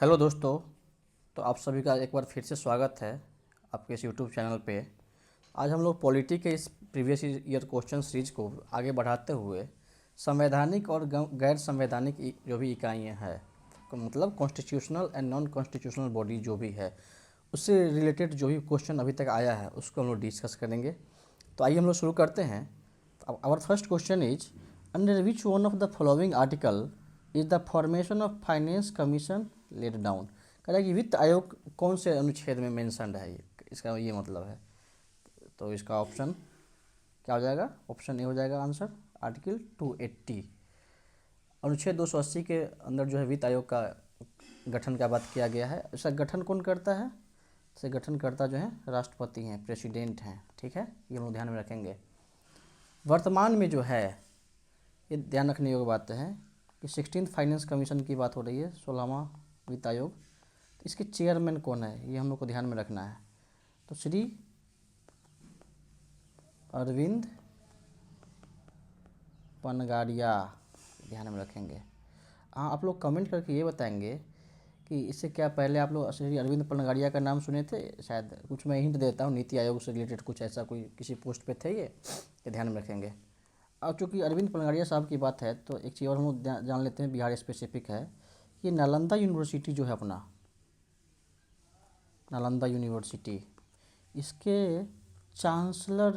Hello दोस्तों। तो आप सभी का एक बार फिर से स्वागत है आपके इस यूट्यूब चैनल पे। आज हम लोग पॉलिटी के इस प्रीवियस ईयर क्वेश्चन सीरीज को आगे बढ़ाते हुए संवैधानिक और गैर संवैधानिक जो भी इकाइयाँ हैं, मतलब constitutional and non constitutional body जो भी है, उससे रिलेटेड जो भी क्वेश्चन अभी तक आया है उसको हम लोग डिस्कस करेंगे। तो आइए हम लोग शुरू करते हैं। Our first question is, under which one of the following article is the formation of finance commission laid down. कह रहा है कि वित्त आयोग कौन से अनुच्छेद में मेंशनड है, इसका ये मतलब है। तो इसका ऑप्शन क्या हो जाएगा? ऑप्शन ए हो जाएगा आंसर, आर्टिकल 280। अनुच्छेद 280 के अंदर जो है वित्त आयोग का गठन का बात किया गया है। इसका गठन कौन करता है? इसे गठन करता जो है राष्ट्रपति हैं, प्रेसिडेंट हैं। ठीक है, ये हम लोग ध्यान में रखेंगे। वर्तमान में जो है, ये ध्यान रखने योग्य बात है कि 16th फाइनेंस कमीशन की बात हो रही है, 16वां वित्त आयोग। तो इसके चेयरमैन कौन है, ये हम लोग को ध्यान में रखना है। तो श्री अरविंद पनगारिया, ध्यान में रखेंगे। हाँ, आप लोग कमेंट करके ये बताएंगे कि इससे क्या पहले आप लोग श्री अरविंद पनगारिया का नाम सुने थे? शायद कुछ मैं हिंट देता हूँ, नीति आयोग से रिलेटेड कुछ ऐसा कोई किसी पोस्ट पे थे ये ध्यान में रखेंगे। अब चूँकि अरविंद पनगारिया साहब की बात है तो एक चीज़ और हम लोग जान लेते हैं, बिहार स्पेसिफिक है। ये नालंदा यूनिवर्सिटी जो है अपना, नालंदा यूनिवर्सिटी, इसके चांसलर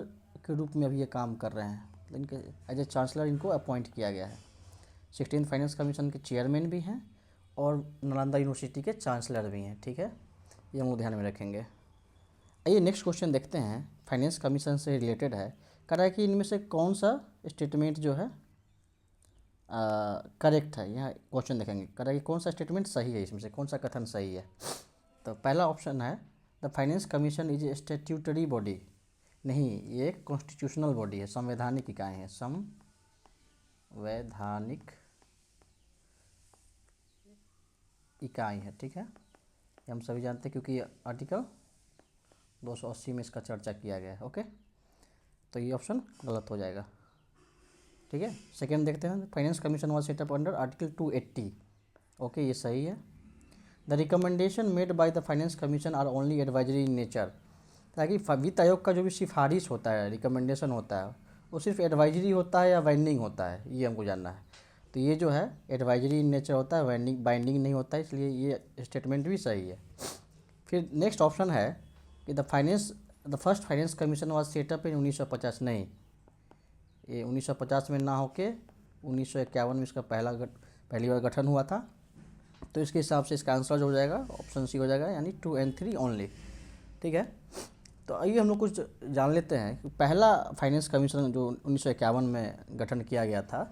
के रूप में अभी ये काम कर रहे हैं। इनके एज ए चांसलर इनको अपॉइंट किया गया है। 16th फाइनेंस कमीशन के चेयरमैन भी हैं और नालंदा यूनिवर्सिटी के चांसलर भी हैं। ठीक है, ये हम लोग ध्यान में रखेंगे। आइए नेक्स्ट क्वेश्चन देखते हैं, फाइनेंस कमीशन से रिलेटेड है। कह रहा है कि इनमें से कौन सा स्टेटमेंट जो है करेक्ट है। यहाँ क्वेश्चन देखेंगे, कह रहा है कि कौन सा स्टेटमेंट सही है, इसमें से कौन सा कथन सही है। तो पहला ऑप्शन है, the finance commission is a statutory body. नहीं, ये एक कॉन्स्टिट्यूशनल बॉडी है, संवैधानिक इकाई है, संवैधानिक इकाई है। ठीक है, ये हम सभी जानते हैं क्योंकि आर्टिकल 280 में इसका चर्चा किया गया है। ओके, तो ये ऑप्शन गलत हो जाएगा। ठीक है, सेकेंड देखते हैं, finance commission was set up under article 280। Okay, ये सही है। The recommendation made by the finance commission are only advisory in nature. ताकि वित्त आयोग का जो भी सिफारिश होता है, रिकमेंडेशन होता है, वो सिर्फ एडवाइजरी होता है या बाइंडिंग होता है, ये हमको जानना है। तो ये जो है एडवाइजरी इन नेचर होता है, बाइंडिंग नहीं होता है, इसलिए ये स्टेटमेंट भी सही है। फिर नेक्स्ट ऑप्शन है कि the first finance commission was set up in 1950। नहीं, ये 1950 में ना होके 1951 में इसका पहली बार गठन हुआ था। तो इसके हिसाब से इसका आंसर जो हो जाएगा ऑप्शन सी हो जाएगा, यानी 2 और 3 ओनली। ठीक है, तो आइए हम लोग कुछ जान लेते हैं कि पहला फाइनेंस कमीशन जो 1951 में गठन किया गया था,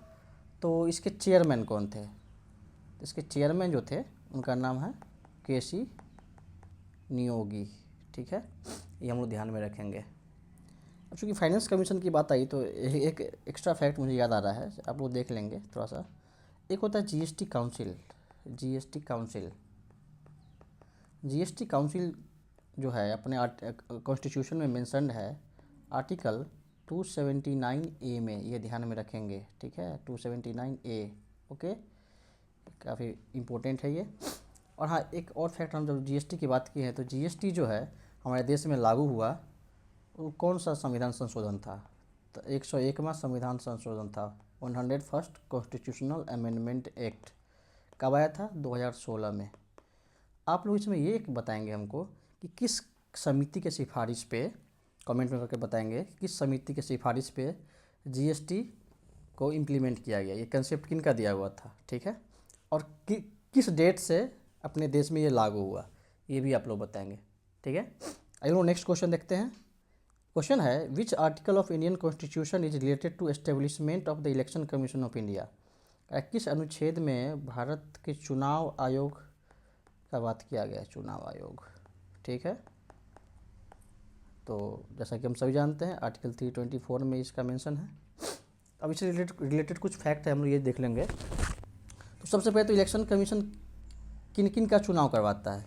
तो इसके चेयरमैन कौन थे? तो इसके चेयरमैन जो थे उनका नाम है केसी नियोगी। ठीक है, ये हम लोग ध्यान में रखेंगे। अब चूँकि फाइनेंस कमीशन की बात आई तो एक एक्स्ट्रा फैक्ट मुझे याद आ रहा है, आप लोग देख लेंगे थोड़ा सा। एक होता है GST council. GST council, GST council जो है अपने कॉन्स्टिट्यूशन में मेंशन्ड है आर्टिकल 279 ए में, ये ध्यान में रखेंगे। ठीक है, 279 ए। ओके, काफ़ी इम्पोर्टेंट है ये। और हाँ, एक और फैक्ट, हम जब जीएसटी की बात की है तो जीएसटी जो है हमारे देश में लागू हुआ, वो कौन सा संविधान संशोधन था? तो 101वां संविधान संशोधन था, 101st कॉन्स्टिट्यूशनल अमेंडमेंट एक्ट। कब आया था? 2016 में। आप लोग इसमें ये बताएंगे हमको कि किस समिति के सिफारिश पे, कमेंट में करके बताएंगे किस समिति के सिफारिश पे जीएसटी को इम्प्लीमेंट किया गया, ये कंसेप्ट किन का दिया हुआ था। ठीक है, और किस डेट से अपने देश में ये लागू हुआ, ये भी आप लोग बताएंगे। ठीक है, आइए लोग नेक्स्ट क्वेश्चन देखते हैं। क्वेश्चन है, which article of Indian constitution is related to establishment of the election commission of India. किस अनुच्छेद में भारत के चुनाव आयोग का बात किया गया है? चुनाव आयोग। ठीक है, तो जैसा कि हम सभी जानते हैं आर्टिकल 324 में इसका मेंशन है। अब इससे रिलेटेड कुछ फैक्ट है, हम लोग ये देख लेंगे। तो सबसे पहले तो इलेक्शन कमीशन किन किन का चुनाव करवाता है,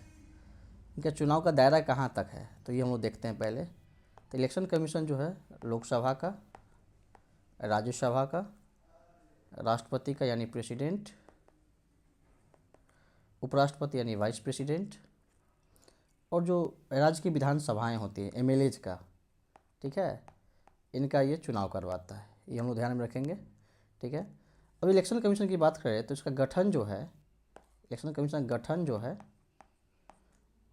इनका चुनाव का दायरा कहाँ तक है, तो ये हम लोग देखते हैं पहले। तो इलेक्शन कमीशन जो है लोकसभा का, राज्यसभा का, राष्ट्रपति का यानी प्रेसिडेंट, उपराष्ट्रपति यानी वाइस प्रेसिडेंट, और जो राज्य की विधानसभाएं होती हैं एमएलएज का, ठीक है, इनका ये चुनाव करवाता है। ये हम लोग ध्यान में रखेंगे, ठीक है। अब इलेक्शन कमीशन की बात करें तो इसका गठन जो है, इलेक्शन कमीशन का गठन जो है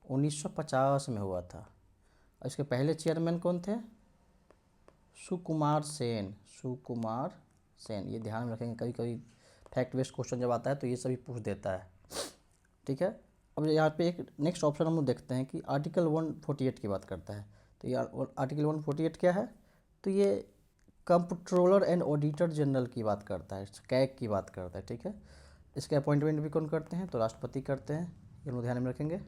1950 में हुआ था। और इसके पहले चेयरमैन कौन थे? सुकुमार सेन, सुकुमार सेन। ये ध्यान में रखेंगे, कभी कभी फैक्ट बेस्ड क्वेश्चन जब आता है तो ये सभी पूछ देता है, ठीक है। अब यहाँ पे एक नेक्स्ट ऑप्शन हम लोग देखते हैं कि आर्टिकल 148 की बात करता है। तो ये आर्टिकल 148 क्या है? तो ये कंप्ट्रोलर एंड ऑडिटर जनरल की बात करता है, कैग की बात करता है, ठीक है। इसके अपॉइंटमेंट भी कौन करते हैं? तो राष्ट्रपति करते हैं, ये हम लोग ध्यान में रखेंगे।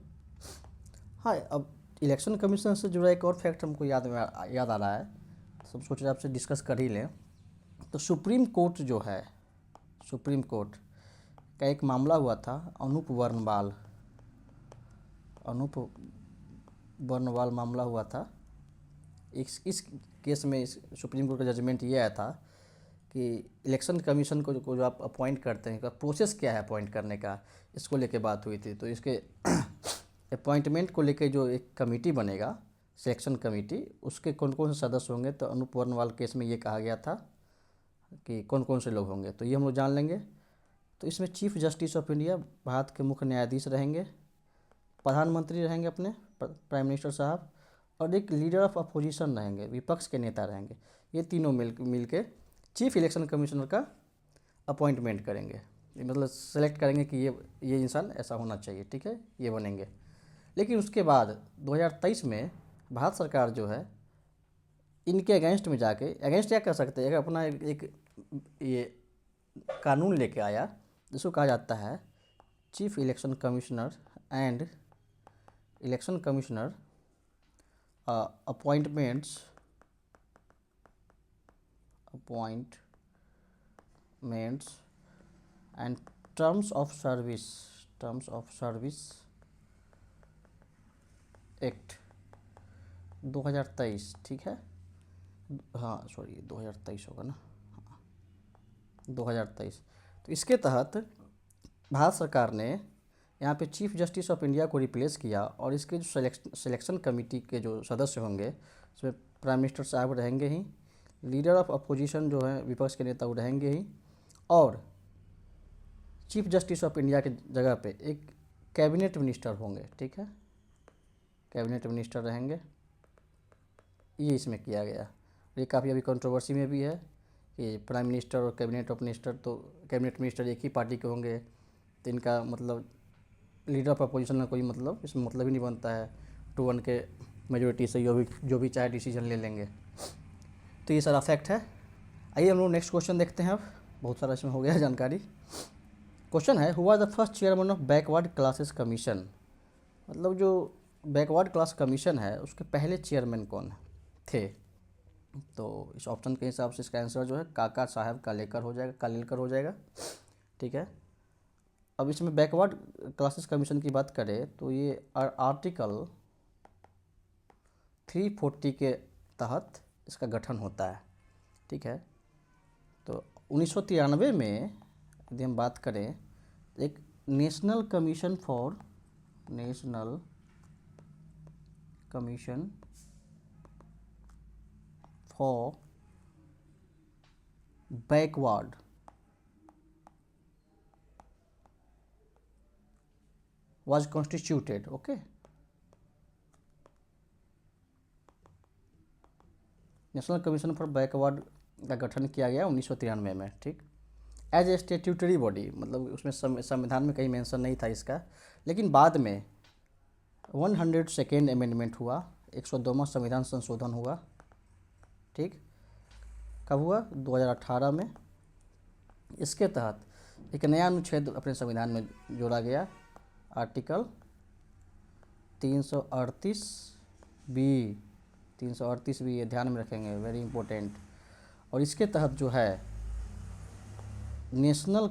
हाँ, अब इलेक्शन कमीशन से जुड़ा एक और फैक्ट हमको याद आ रहा है, सब सोच रहे आपसे डिस्कस कर ही लें। तो सुप्रीम कोर्ट जो है, सुप्रीम कोर्ट का एक मामला हुआ था अनूप वर्णवाल मामला हुआ था। इस केस में इस सुप्रीम कोर्ट का जजमेंट ये आया था कि इलेक्शन कमीशन को जो आप अपॉइंट करते हैं, का प्रोसेस क्या है अपॉइंट करने का, इसको लेके बात हुई थी। तो इसके अपॉइंटमेंट को लेके जो एक कमेटी बनेगा, सिलेक्शन कमेटी, उसके कौन कौन से सदस्य होंगे, तो अनूप वर्णवाल केस में ये कहा गया था कि कौन कौन से लोग होंगे, तो ये हम लोग जान लेंगे। तो इसमें chief justice of India Bharat के मुख्य न्यायाधीश रहेंगे, प्रधानमंत्री रहेंगे अपने प्राइम मिनिस्टर साहब, और एक लीडर ऑफ अपोजिशन रहेंगे, विपक्ष के नेता रहेंगे। ये तीनों मिल के चीफ इलेक्शन कमिश्नर का अपॉइंटमेंट करेंगे, मतलब सेलेक्ट करेंगे कि ये इंसान ऐसा होना चाहिए, ठीक है, ये बनेंगे। लेकिन उसके बाद 2023 में भारत सरकार जो है इनके अगेंस्ट में जाके, अगेंस्ट क्या कर सकते हैं, अपना एक ये कानून लेके आया जिसको कहा जाता है chief election commissioner and election commissioner appointments and terms of service act 2023, ठीक है। हाँ सॉरी, 2023 होगा ना, 2023। तो इसके तहत भारत सरकार ने यहाँ पे चीफ जस्टिस ऑफ इंडिया को रिप्लेस किया, और इसके जो सिलेक्शन कमेटी के जो सदस्य होंगे उसमें प्राइम मिनिस्टर साहब रहेंगे ही, लीडर ऑफ अपोजिशन जो है विपक्ष के नेता वो रहेंगे ही, और चीफ जस्टिस ऑफ इंडिया के जगह पे एक कैबिनेट मिनिस्टर होंगे, ठीक है, कैबिनेट मिनिस्टर रहेंगे। ये इसमें किया गया। ये काफ़ी अभी कंट्रोवर्सी में भी है कि प्राइम मिनिस्टर और कैबिनेट ऑफ मिनिस्टर, तो कैबिनेट मिनिस्टर एक ही पार्टी के होंगे, तो इनका मतलब लीडर ऑफ अपोजिशन का कोई मतलब इसमें मतलब ही नहीं बनता है। 2-1 के मेजोरिटी से जो भी चाहे डिसीजन ले लेंगे। तो ये सारा फैक्ट है। आइए हम लोग नेक्स्ट क्वेश्चन देखते हैं। अब बहुत सारा इसमें हो गया जानकारी। क्वेश्चन है, who was the first chairman of backward classes commission? मतलब जो बैकवर्ड क्लास कमीशन है उसके पहले चेयरमैन कौन थे? तो इस ऑप्शन के हिसाब से इसका आंसर जो है काका साहब कालेलकर हो जाएगा, ठीक है। अब इसमें बैकवर्ड क्लासेस कमीशन की बात करें तो ये आर्टिकल 340 के तहत इसका गठन होता है, ठीक है। तो 1993 में यदि हम बात करें, एक national commission for backward was constituted, okay। National commission for backward का गठन किया गया 1993 में, ठीक। एज ए स्टेट्यूटरी बॉडी, मतलब उसमें संविधान में कहीं मेंशन नहीं था इसका, लेकिन बाद में 102nd अमेंडमेंट हुआ, 102वां संविधान संशोधन हुआ, ठीक। कब हुआ? 2018 में। इसके तहत एक नया अनुच्छेद अपने संविधान में जोड़ा गया, आर्टिकल 338 भी ये ध्यान में रखेंगे, वेरी इंपॉर्टेंट। और इसके तहत जो है नेशनल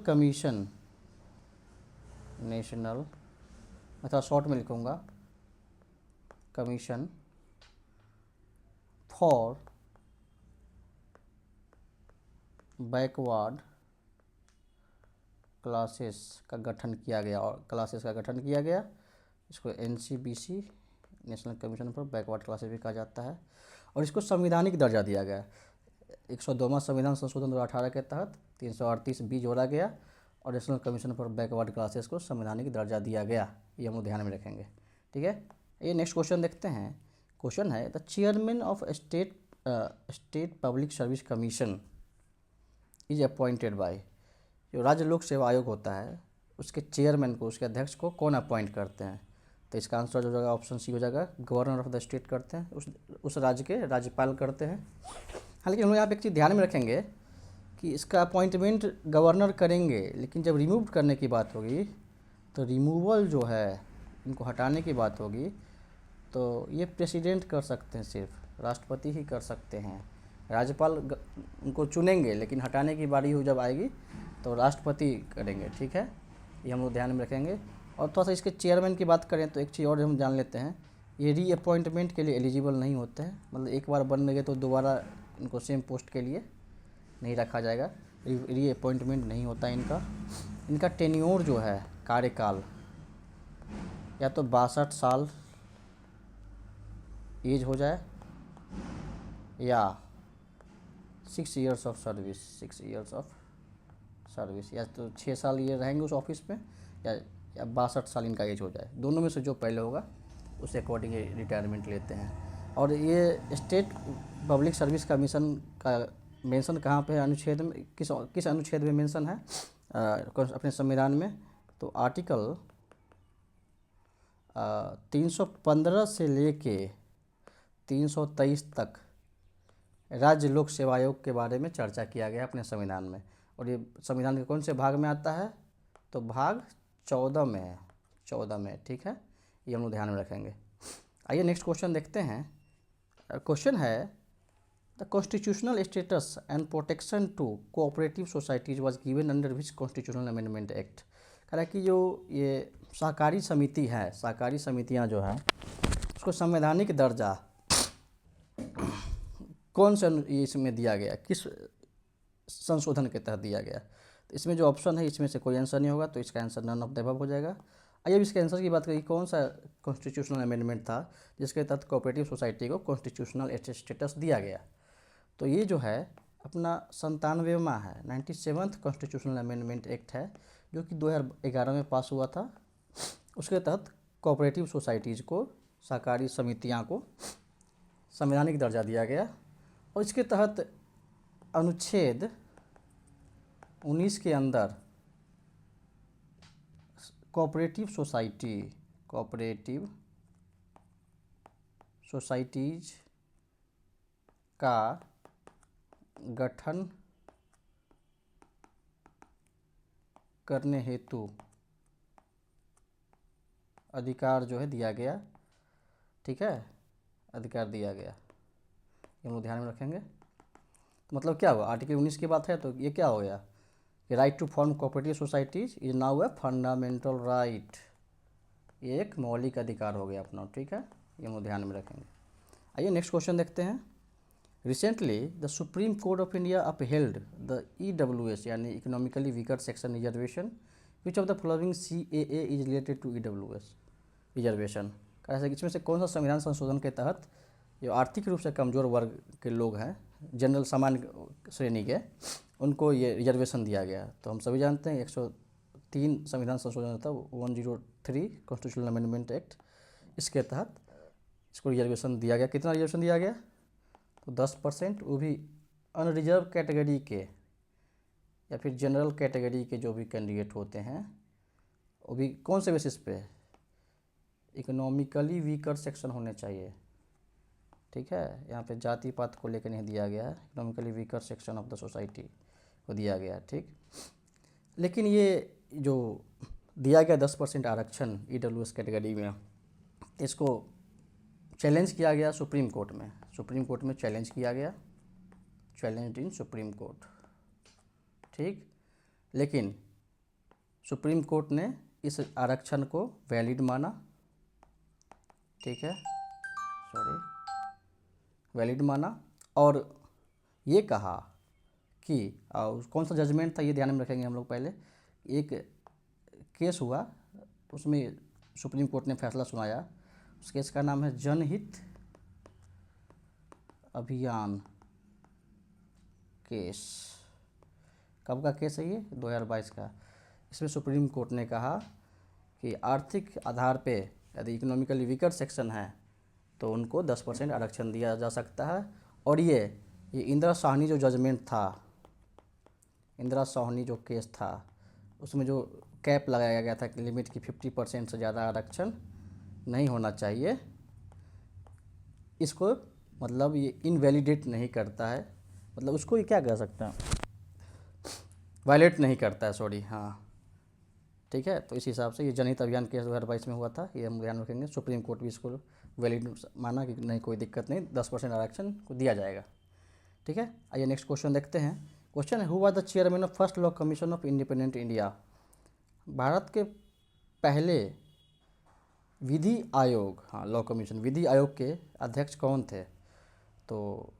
मैं थोड़ा शॉर्ट में लिखूँगा, कमीशन फॉर बैकवर्ड क्लासेस का गठन किया गया, और क्लासेस का गठन किया गया, इसको NCBC national commission for backward classes भी कहा जाता है। और इसको संविधानिक दर्जा दिया गया। 102वां संविधान संशोधन 2018 के तहत 338B जोड़ा गया और national commission for backward classes को संवैधानिक दर्जा दिया गया। ये हम लोग ध्यान में रखेंगे, ठीक है। ये नेक्स्ट क्वेश्चन देखते हैं। क्वेश्चन है, the chairman of state public service commission is appointed by, जो राज्य लोक सेवा आयोग होता है उसके चेयरमैन को, उसके अध्यक्ष को कौन अपॉइंट करते हैं? तो इसका आंसर हो जाएगा ऑप्शन सी हो जाएगा, गवर्नर ऑफ द स्टेट करते हैं, उस राज्य के राज्यपाल करते हैं। हाँ, लेकिन हम लोग यहाँ पे एक चीज़ ध्यान में रखेंगे कि इसका अपॉइंटमेंट गवर्नर करेंगे, लेकिन जब रिमूव करने की बात होगी तो रिमूवल जो है, इनको हटाने की बात होगी, तो ये प्रेसिडेंट कर सकते हैं, सिर्फ राष्ट्रपति ही कर सकते हैं। राज्यपाल उनको चुनेंगे, लेकिन हटाने की बारी हो जब आएगी तो राष्ट्रपति करेंगे, ठीक है। ये हम लोग ध्यान में रखेंगे। और थोड़ा सा इसके चेयरमैन की बात करें तो एक चीज़ और हम जान लेते हैं, ये रीअपॉइंटमेंट के लिए एलिजिबल नहीं होते हैं। मतलब एक बार बन गए तो दोबारा इनको सेम पोस्ट के लिए नहीं रखा जाएगा, रीअपॉइंटमेंट नहीं होता है इनका टेन्योर जो है, कार्यकाल, या तो 62 साल एज हो जाए या 6 इयर्स ऑफ सर्विस, या तो 6 साल ये रहेंगे उस ऑफिस में, या 62 साल इनका एज हो जाए। दोनों में से जो पहले होगा उस अकॉर्डिंग रिटायरमेंट लेते हैं। और ये स्टेट पब्लिक सर्विस कमीशन का मेंशन कहाँ पे है अनुच्छेद में, किस अनुच्छेद में मेंशन है अपने संविधान में? तो आर्टिकल 315 से लेके 323 तक राज्य लोक सेवा आयोग के बारे में चर्चा किया गया अपने संविधान में। और ये संविधान के कौन से भाग में आता है? तो भाग 14 में है, 14 में, ठीक है। ये हम लोग ध्यान में रखेंगे। आइए नेक्स्ट क्वेश्चन देखते हैं। क्वेश्चन है, the constitutional status and protection to cooperative societies was given under which constitutional amendment act. कह रहा है कि जो ये सहकारी समिति है, सहकारी समितियां जो हैं, उसको संवैधानिक दर्जा कौन से इसमें दिया गया, किस संशोधन के तहत दिया गया? तो इसमें जो ऑप्शन है इसमें से कोई आंसर नहीं होगा, तो इसका answer none of the above हो जाएगा। आइए अब इसके आंसर की बात करिए, कौन सा कॉन्स्टिट्यूशनल अमेंडमेंट था जिसके तहत कोऑपरेटिव सोसाइटी को कॉन्स्टिट्यूशनल स्टेटस दिया गया? तो ये जो है अपना 97वां है, 97th कॉन्स्टिट्यूशनल अमेंडमेंट एक्ट है, जो कि 2011 में पास हुआ था। उसके तहत कोऑपरेटिव सोसाइटीज़ को, सहकारी समितियां को संवैधानिक दर्जा दिया गया। और इसके तहत अनुच्छेद 19 के अंदर कोऑपरेटिव सोसाइटीज का गठन करने हेतु अधिकार जो है दिया गया, ठीक है, अधिकार दिया गया। ये हम लोग ध्यान में रखेंगे। तो मतलब क्या हुआ, आर्टिकल 19 की बात है तो ये क्या हो गया कि right to form cooperative societies is now a fundamental right, ये एक मौलिक अधिकार हो गया अपना, ठीक है। ये हम लोग ध्यान में रखेंगे। आइए नेक्स्ट क्वेश्चन देखते हैं। Recently the supreme court of India upheld the EWS यानी economically weaker section reservation, which of the following CAA is related to EWS reservation. कैसे, इसमें से कौन सा संविधान संशोधन के तहत जो आर्थिक रूप से कमज़ोर वर्ग के लोग हैं, जनरल सामान्य श्रेणी के, उनको ये रिजर्वेशन दिया गया? तो हम सभी जानते हैं 103 संविधान संशोधन था, 103 कॉन्स्टिट्यूशनल अमेंडमेंट एक्ट, इसके तहत इसको रिजर्वेशन दिया गया। कितना रिजर्वेशन दिया गया? तो 10%, वो भी अनरिजर्व कैटेगरी के या फिर जनरल कैटेगरी के जो भी कैंडिडेट होते हैं, वो भी कौन से बेसिस पे? इकोनॉमिकली वीकर सेक्शन होने चाहिए, ठीक है। यहाँ पे जाति पात को लेकर नहीं दिया गया है, economically weaker section of the society को दिया गया, ठीक। लेकिन ये जो दिया गया 10% आरक्षण EWS कैटेगरी में, इसको चैलेंज किया गया सुप्रीम कोर्ट में, सुप्रीम कोर्ट में चैलेंज किया गया, चैलेंज इन सुप्रीम कोर्ट, ठीक। लेकिन सुप्रीम कोर्ट ने इस आरक्षण को वैलिड माना, ठीक है, वैलिड माना, और ये कहा कि कौन सा जजमेंट था ये ध्यान में रखेंगे हम लोग पहले, एक केस हुआ, उसमें सुप्रीम कोर्ट ने फैसला सुनाया। उस केस का नाम है जनहित अभियान केस। कब का केस है ये? 2022 का। इसमें सुप्रीम कोर्ट ने कहा कि आर्थिक आधार पे यदि इकोनॉमिकली वीकर सेक्शन है तो उनको 10% आरक्षण दिया जा सकता है। और ये इंदिरा साहनी जो जजमेंट था, इंदिरा साहनी जो केस था, उसमें जो कैप लगाया गया था कि लिमिट की 50% से ज़्यादा आरक्षण नहीं होना चाहिए, इसको मतलब ये इनवैलिडेट नहीं करता है, मतलब उसको ये क्या कह सकते हैं, वायलेट नहीं करता है, सॉरी, हाँ ठीक है। तो इस हिसाब से ये जनहित अभियान केस 2022 में हुआ था, ये हम ध्यान रखेंगे। सुप्रीम कोर्ट भी इसको वैलिड माना कि नहीं, कोई दिक्कत नहीं, 10% आरक्षण को दिया जाएगा, ठीक है। आइए नेक्स्ट क्वेश्चन देखते हैं। क्वेश्चन है, who was the chairman of first law commission of independent India? Bharat के पहले विधि आयोग, हाँ लॉ कमीशन, विधि आयोग के अध्यक्ष कौन थे? तो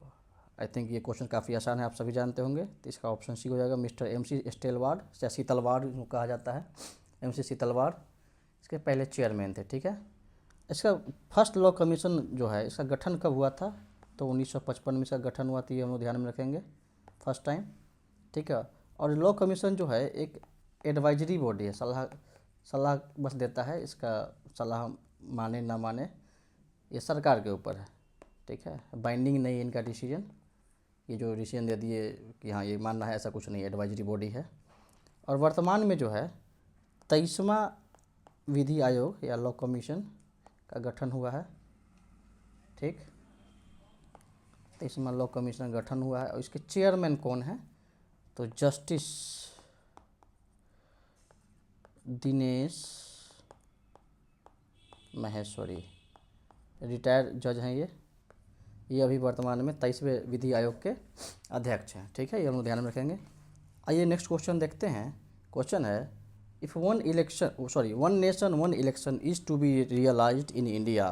आई थिंक ये क्वेश्चन काफ़ी आसान है, आप सभी जानते होंगे। तो इसका ऑप्शन सी हो जाएगा, मिस्टर MC स्टेलवार्ड या सीतलवाड़ कहा जाता है, MC सीतलवाड़ इसके पहले चेयरमैन थे, ठीक है। इसका फर्स्ट लॉ कमीशन जो है, इसका गठन कब हुआ था? तो 1955 में इसका गठन हुआ था, ये हम लोग ध्यान में रखेंगे फर्स्ट टाइम, ठीक है। और लॉ कमीशन जो है एक एडवाइजरी बॉडी है, सलाह बस देता है, इसका सलाह माने ना माने ये सरकार के ऊपर है, ठीक है। बाइंडिंग नहीं है इनका डिसीजन, ये जो डिसीजन दे दिए कि हाँ ये मानना है, ऐसा कुछ नहीं, एडवाइजरी बॉडी है। और वर्तमान में जो है 23वां विधि आयोग या लॉ कमीशन का गठन हुआ है, ठीक। 23वां लॉ कमीशन का गठन हुआ है और इसके चेयरमैन कौन है? तो जस्टिस दिनेश माहेश्वरी, रिटायर्ड जज हैं ये अभी वर्तमान में 23वें विधि आयोग के अध्यक्ष हैं, ठीक है, ये हम लोग ध्यान में रखेंगे। आइए नेक्स्ट क्वेश्चन देखते हैं। क्वेश्चन है, if one nation one election is to be realised in India,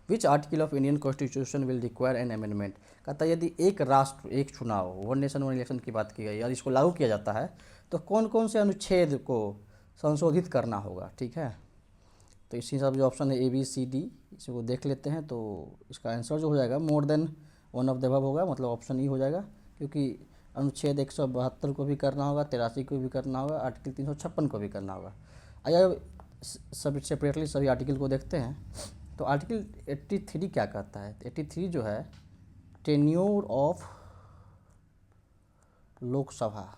which article of Indian constitution will require an amendment? कहता है यदि एक राष्ट्र एक चुनाव, वन नेशन वन इलेक्शन की बात की गई और इसको लागू किया जाता है तो कौन कौन से अनुच्छेद को संशोधित करना होगा, ठीक है। तो इस हिसाब से जो ऑप्शन है ABCD, इसको देख लेते हैं। तो इसका आंसर जो हो जाएगा more than one of the above होगा, मतलब ऑप्शन E हो जाएगा, क्योंकि अनुच्छेद 172 को भी करना होगा, 83 को भी करना होगा, आर्टिकल 356 को भी करना होगा। आइए सब सेपरेटली सभी आर्टिकल को देखते हैं। तो आर्टिकल 83 क्या कहता है? 83 जो है, टेन्योर ऑफ लोकसभा,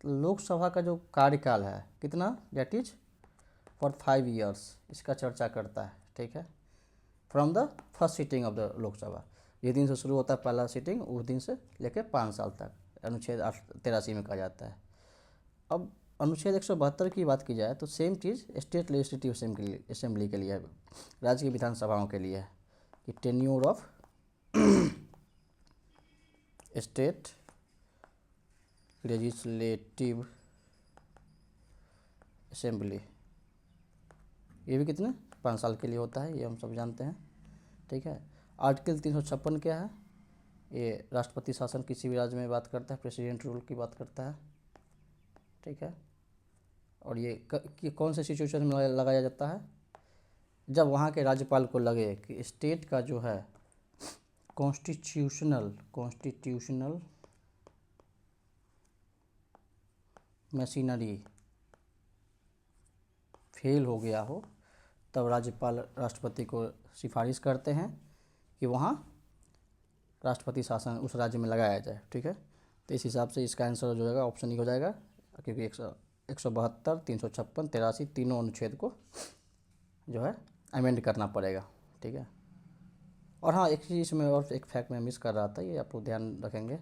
लोकसभा का जो कार्यकाल है कितना, दैट इज फॉर 5 ईयर्स, इसका चर्चा करता है, ठीक है। From the first sitting of the Lok Sabha, जिस दिन से शुरू होता है पहला सीटिंग, उस दिन से लेकर 5 साल तक, अनुच्छेद 83 में कहा जाता है। अब अनुच्छेद 172 की बात की जाए तो सेम चीज़ स्टेट लेजिस्लेटिव असेंबली के लिए है, राज्य की विधानसभाओं के लिए है, कि tenure of state legislative assembly, ये भी कितने 5 साल के लिए होता है, ये हम सब जानते हैं, ठीक है। आर्टिकल 356 क्या है? ये राष्ट्रपति शासन किसी भी राज्य में बात करता है, प्रेसिडेंट रूल की बात करता है, ठीक है। और ये कौन से सिचुएशन में लगाया जाता है? जब वहाँ के राज्यपाल को लगे कि स्टेट का जो है कॉन्स्टिट्यूशनल मशीनरी फेल हो गया हो, तब राज्यपाल राष्ट्रपति को सिफारिश करते हैं कि वहाँ राष्ट्रपति शासन उस राज्य में लगाया जाए, ठीक है। तो इस हिसाब से इसका आंसर जो होगा ऑप्शन E हो जाएगा, क्योंकि 172, 356, 83 तीनों अनुच्छेद को जो है अमेंड करना पड़ेगा, ठीक है। और हाँ, एक चीज़ में और एक फैक्ट मैं मिस कर रहा था, ये आप लोग ध्यान रखेंगे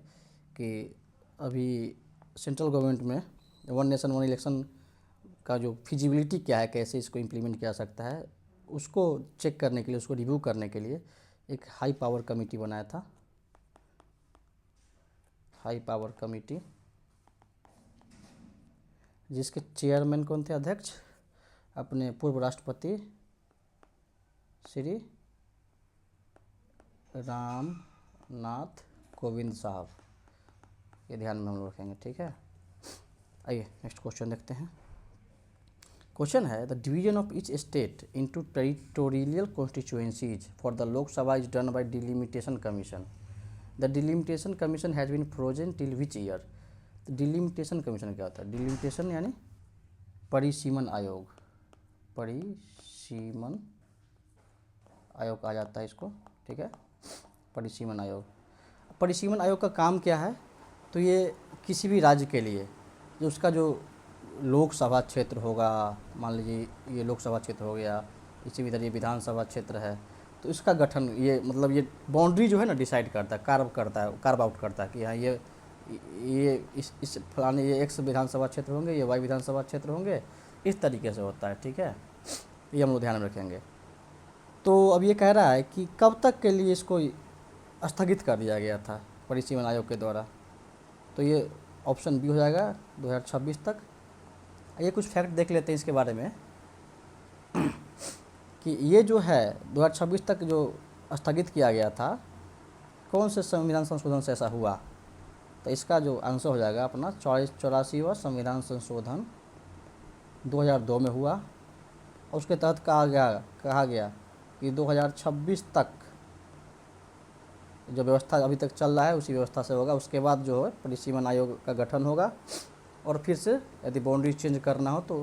कि अभी सेंट्रल गवर्नमेंट में वन नेशन वन इलेक्शन का जो फिजिबिलिटी क्या है, कैसे इसको इम्प्लीमेंट किया जा सकता है, उसको चेक करने के लिए, उसको रिव्यू करने के लिए एक हाई पावर कमेटी बनाया था, हाई पावर कमेटी, जिसके चेयरमैन कौन थे, अध्यक्ष अपने पूर्व राष्ट्रपति श्री रामनाथ कोविंद साहब, ये ध्यान में हम लोग रखेंगे, ठीक है। आइए नेक्स्ट क्वेश्चन देखते हैं। क्वेश्चन है the division of each state into territorial constituencies for the Lok Sabha is done by delimitation commission. The delimitation commission has been frozen till which year. Delimitation commission क्या होता है? डिलिमिटेशन यानी परिसीमन आयोग, परिसीमन आयोग कहा जाता है इसको, ठीक है, परिसीमन आयोग। परिसीमन आयोग का काम क्या है? तो ये किसी भी राज्य के लिए जो उसका जो लोकसभा क्षेत्र होगा, मान लीजिए ये लोकसभा क्षेत्र हो गया, इसी भी तरह ये विधानसभा क्षेत्र है, तो इसका गठन ये मतलब ये बाउंड्री जो है ना डिसाइड करता है, कार्व आउट करता है कि हाँ ये इस फलाने ये एक्स विधानसभा क्षेत्र होंगे, ये वाई विधानसभा क्षेत्र होंगे, इस तरीके से होता है, ठीक है। ये हम लोग ध्यान में रखेंगे। तो अब ये कह रहा है कि कब तक के लिए इसको स्थगित कर दिया गया था परिसीमन आयोग के द्वारा, तो ये ऑप्शन बी हो जाएगा 2026 तक। ये कुछ फैक्ट देख लेते हैं इसके बारे में कि ये जो है 2026 तक जो स्थगित किया गया था, कौन से संविधान संशोधन से ऐसा हुआ? तो इसका जो आंसर हो जाएगा अपना 84वां संविधान संशोधन 2002 में हुआ, और उसके तहत कहा गया कि 2026 तक जो व्यवस्था अभी तक चल रहा है उसी व्यवस्था से होगा। उसके बाद जो है परिसीमन आयोग का गठन होगा, और फिर से यदि बाउंड्री चेंज करना हो तो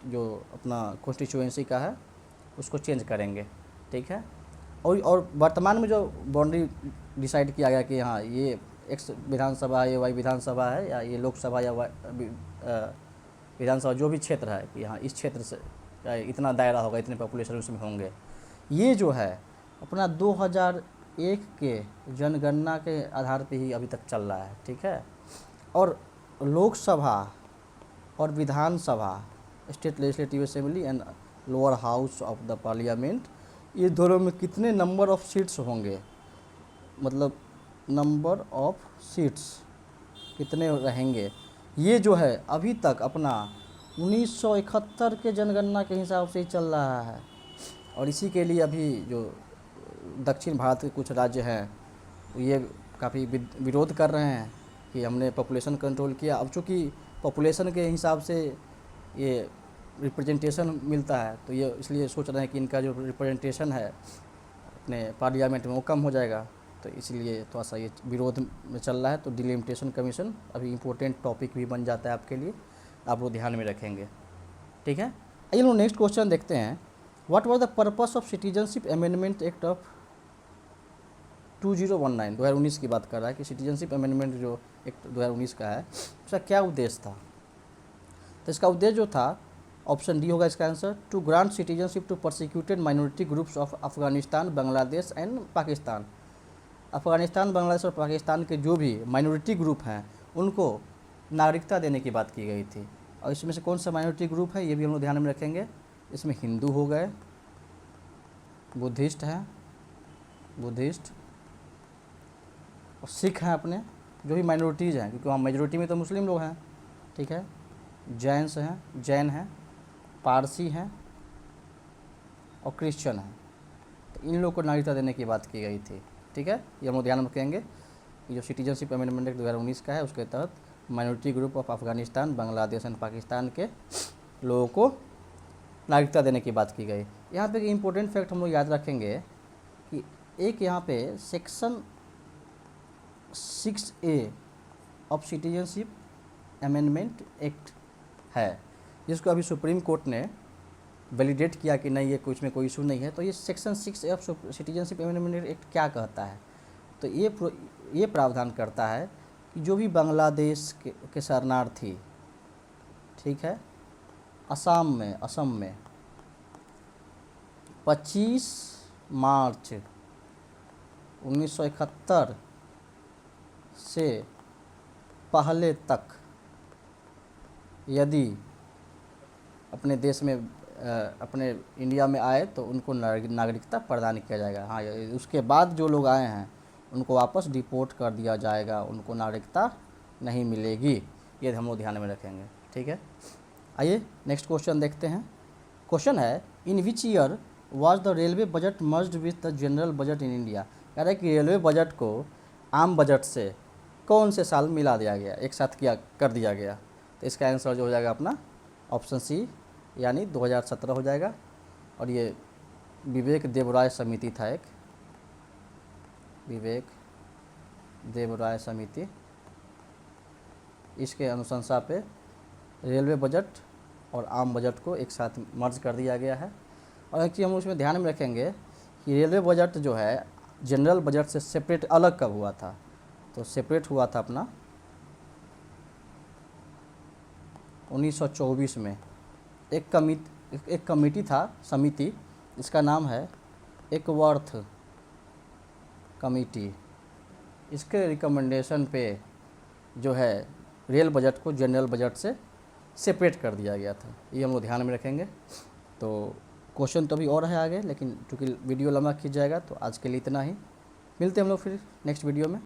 जो अपना कॉन्स्टिट्यूएंसी का है उसको चेंज करेंगे, ठीक है। और वर्तमान में जो बाउंड्री डिसाइड किया गया कि हाँ ये एक्स विधानसभा है, ये वाई विधानसभा है, या ये लोकसभा या विधानसभा जो भी क्षेत्र है कि हाँ इस क्षेत्र से इतना दायरा होगा, इतने पॉपुलेशन उसमें होंगे, ये जो है अपना 2001 के जनगणना के आधार पे ही अभी तक चल रहा है, ठीक है। और लोकसभा और Vidhan Sabha, state legislative assembly and lower house of the parliament, ये दोनों में कितने नंबर ऑफ सीट्स होंगे, मतलब नंबर ऑफ सीट्स कितने रहेंगे, ये जो है अभी तक अपना 1971 के जनगणना के हिसाब से ही चल रहा है। और इसी के लिए अभी जो दक्षिण भारत के कुछ राज्य हैं ये काफ़ी विरोध कर रहे हैं कि हमने पॉपुलेशन कंट्रोल किया। अब चूँकि पॉपुलेशन के हिसाब से ये रिप्रेजेंटेशन मिलता है, तो ये इसलिए सोच रहे हैं कि इनका जो रिप्रेजेंटेशन है अपने पार्लियामेंट में वो कम हो जाएगा, तो इसलिए थोड़ा सा ये विरोध में चल रहा है। तो डिलिमिटेशन कमीशन अभी इम्पोर्टेंट टॉपिक भी बन जाता है आपके लिए, आप लोग ध्यान में रखेंगे, ठीक है। आइए लोग नेक्स्ट क्वेश्चन देखते हैं। What was the purpose of citizenship amendment act of 2019 की बात कर रहा है कि सिटीजनशिप अमेंडमेंट जो एक्ट 2019 का है उसका क्या उद्देश्य था? तो इसका उद्देश्य जो था, ऑप्शन डी होगा इसका answer, to grant citizenship to persecuted minority groups of Afghanistan, Bangladesh and Pakistan. Afghanistan, Bangladesh और पाकिस्तान के जो भी माइनॉरिटी ग्रुप हैं उनको नागरिकता देने की बात की गई थी। और इसमें से कौन सा माइनॉरिटी ग्रुप है ये भी हम लोग ध्यान में रखेंगे। इसमें हिंदू हो गए, बुद्धिस्ट हैं, बुद्धिस्ट और सिख हैं, अपने जो भी माइनॉरिटीज़ हैं, क्योंकि वहाँ मेजोरिटी में तो मुस्लिम लोग हैं, ठीक है, जैन्स हैं, जैन हैं, पारसी हैं और क्रिश्चियन हैं। तो इन लोगों को नागरिकता देने की बात की गई थी, ठीक है। ये हम लोग ध्यान रखेंगे कि जो सिटीजनशिप अमेंडमेंट एक्ट 2019 का है उसके तहत minority group of Afghanistan, Bangladesh and Pakistan के लोगों को नागरिकता देने की बात की गई। यहाँ पे एक इम्पोर्टेंट फैक्ट हम लोग याद रखेंगे कि एक यहाँ पे section 6A of citizenship amendment act है, जिसको अभी सुप्रीम कोर्ट ने वैलिडेट किया कि नहीं ये कुछ में कोई इशू नहीं है। तो ये section 6A of citizenship amendment act क्या कहता है? तो ये प्रावधान करता है कि जो भी बांग्लादेश के शरणार्थी, ठीक है, असम में 25 मार्च 1971 से पहले तक यदि अपने देश में अपने इंडिया में आए तो उनको नागरिकता प्रदान किया जाएगा। हाँ, उसके बाद जो लोग आए हैं उनको वापस डिपोर्ट कर दिया जाएगा, उनको नागरिकता नहीं मिलेगी। ये हम लोग ध्यान में रखेंगे, ठीक है। आइए नेक्स्ट क्वेश्चन देखते हैं। क्वेश्चन है, in which year was the railway budget merged with the general budget in India. कह रहा है कि रेलवे बजट को आम बजट से कौन से साल मिला दिया गया, एक साथ कर दिया गया? तो इसका आंसर जो हो जाएगा अपना ऑप्शन सी यानी 2017 हो जाएगा। और ये विवेक देवराय समिति था, एक विवेक देवराय समिति, इसके अनुशंसा पे रेलवे बजट और आम बजट को एक साथ मर्ज कर दिया गया है। और एक चीज़ हम उसमें ध्यान में रखेंगे कि रेलवे बजट जो है जनरल बजट से सेपरेट अलग कब हुआ था, तो सेपरेट हुआ था अपना 1924 में। एक कमेटी था, समिति, इसका नाम है एकवर्थ कमेटी। इसके रिकमेंडेशन पे जो है रेल बजट को जनरल बजट से सेपरेट कर दिया गया था। ये हम लोग ध्यान में रखेंगे। तो क्वेश्चन तो अभी और है आगे, लेकिन चूँकि वीडियो लंबा खींच जाएगा तो आज के लिए इतना ही। मिलते हैं हम लोग फिर नेक्स्ट वीडियो में।